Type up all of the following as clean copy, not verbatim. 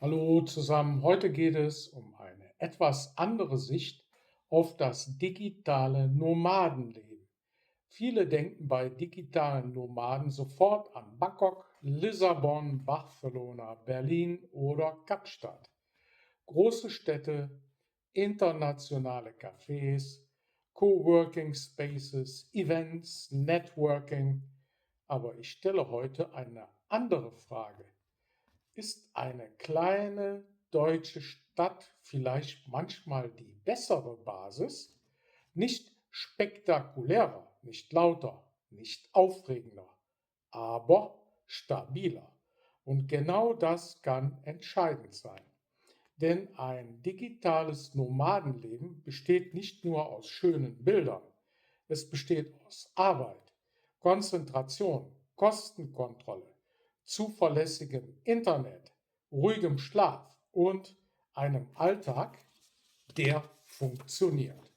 Hallo zusammen, heute geht es um eine etwas andere Sicht auf das digitale Nomadenleben. Viele denken bei digitalen Nomaden sofort an Bangkok, Lissabon, Barcelona, Berlin oder Kapstadt. Große Städte, internationale Cafés, Coworking Spaces, Events, Networking. Aber ich stelle heute eine andere Frage. Ist eine kleine deutsche Stadt vielleicht manchmal die bessere Basis? Nicht spektakulärer, nicht lauter, nicht aufregender, aber stabiler. Und genau das kann entscheidend sein. Denn ein digitales Nomadenleben besteht nicht nur aus schönen Bildern, es besteht aus Arbeit, Konzentration, Kostenkontrolle, zuverlässigem Internet, ruhigem Schlaf und einem Alltag, der funktioniert.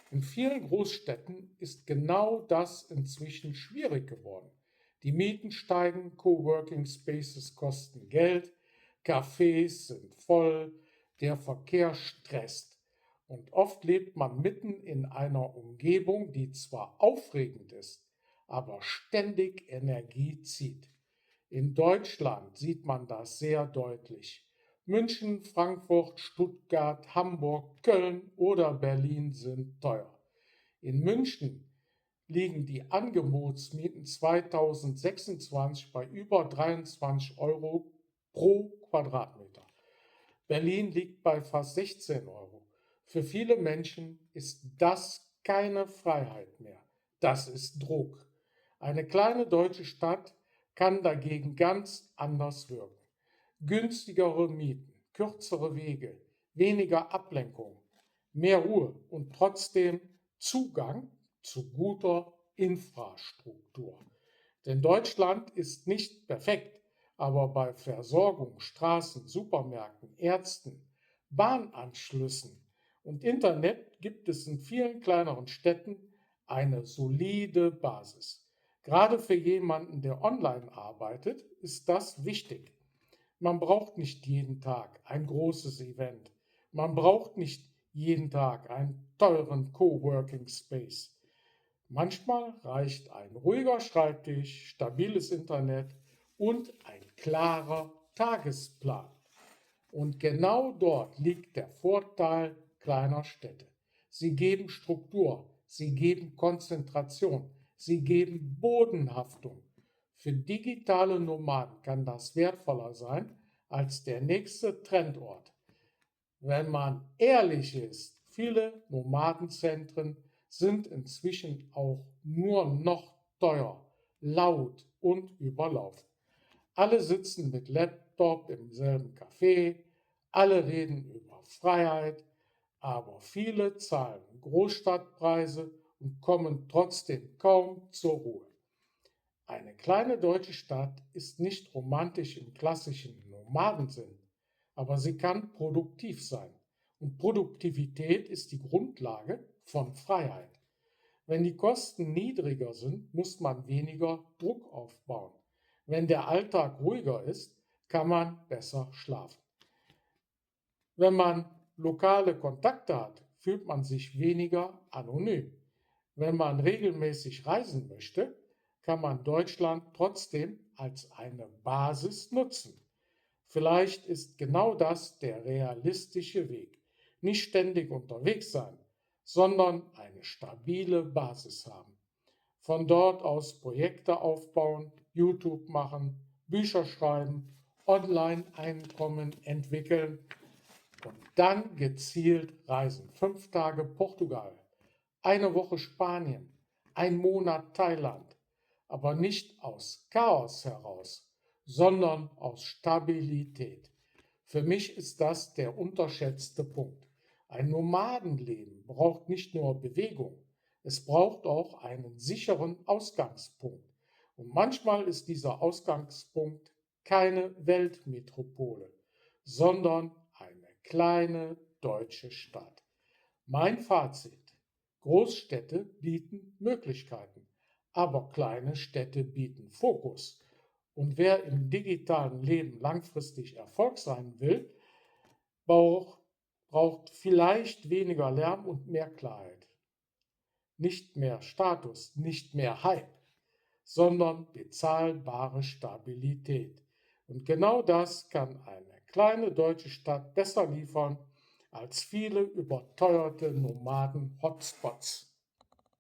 In vielen Großstädten ist genau das inzwischen schwierig geworden. Die Mieten steigen, Coworking Spaces kosten Geld, Cafés sind voll, der Verkehr stresst. Und oft lebt man mitten in einer Umgebung, die zwar aufregend ist, aber ständig Energie zieht. In Deutschland sieht man das sehr deutlich. München, Frankfurt, Stuttgart, Hamburg, Köln oder Berlin sind teuer. In München liegen die Angebotsmieten 2026 bei über 23 Euro pro Quadratmeter. Berlin liegt bei fast 16 Euro. Für viele Menschen ist das keine Freiheit mehr. Das ist Druck. Eine kleine deutsche Stadt kann dagegen ganz anders wirken. Günstigere Mieten, kürzere Wege, weniger Ablenkung, mehr Ruhe und trotzdem Zugang zu guter Infrastruktur. Denn Deutschland ist nicht perfekt, aber bei Versorgung, Straßen, Supermärkten, Ärzten, Bahnanschlüssen und Internet gibt es in vielen kleineren Städten eine solide Basis. Gerade für jemanden, der online arbeitet, ist das wichtig. Man braucht nicht jeden Tag ein großes Event. Man braucht nicht jeden Tag einen teuren Coworking Space. Manchmal reicht ein ruhiger Schreibtisch, stabiles Internet und ein klarer Tagesplan. Und genau dort liegt der Vorteil kleiner Städte. Sie geben Struktur, sie geben Konzentration, sie geben Bodenhaftung. Für digitale Nomaden kann das wertvoller sein als der nächste Trendort. Wenn man ehrlich ist, viele Nomadenzentren sind inzwischen auch nur noch teuer, laut und überlaufen. Alle sitzen mit Laptop im selben Café, alle reden über Freiheit, aber viele zahlen Großstadtpreise und kommen trotzdem kaum zur Ruhe. Eine kleine deutsche Stadt ist nicht romantisch im klassischen Nomadensinn, aber sie kann produktiv sein. Und Produktivität ist die Grundlage von Freiheit. Wenn die Kosten niedriger sind, muss man weniger Druck aufbauen. Wenn der Alltag ruhiger ist, kann man besser schlafen. Wenn man lokale Kontakte hat, fühlt man sich weniger anonym. Wenn man regelmäßig reisen möchte, kann man Deutschland trotzdem als eine Basis nutzen. Vielleicht ist genau das der realistische Weg. Nicht ständig unterwegs sein, sondern eine stabile Basis haben. Von dort aus Projekte aufbauen, YouTube machen, Bücher schreiben, Online-Einkommen entwickeln und dann gezielt reisen. 5 Tage Portugal, eine Woche Spanien, ein Monat Thailand. Aber nicht aus Chaos heraus, sondern aus Stabilität. Für mich ist das der unterschätzte Punkt. Ein Nomadenleben braucht nicht nur Bewegung, es braucht auch einen sicheren Ausgangspunkt. Und manchmal ist dieser Ausgangspunkt keine Weltmetropole, sondern eine kleine deutsche Stadt. Mein Fazit: Großstädte bieten Möglichkeiten, aber kleine Städte bieten Fokus. Und wer im digitalen Leben langfristig Erfolg sein will, brauch braucht vielleicht weniger Lärm und mehr Klarheit. Nicht mehr Status, nicht mehr Hype, sondern bezahlbare Stabilität. Und genau das kann eine kleine deutsche Stadt besser liefern als viele überteuerte Nomaden-Hotspots.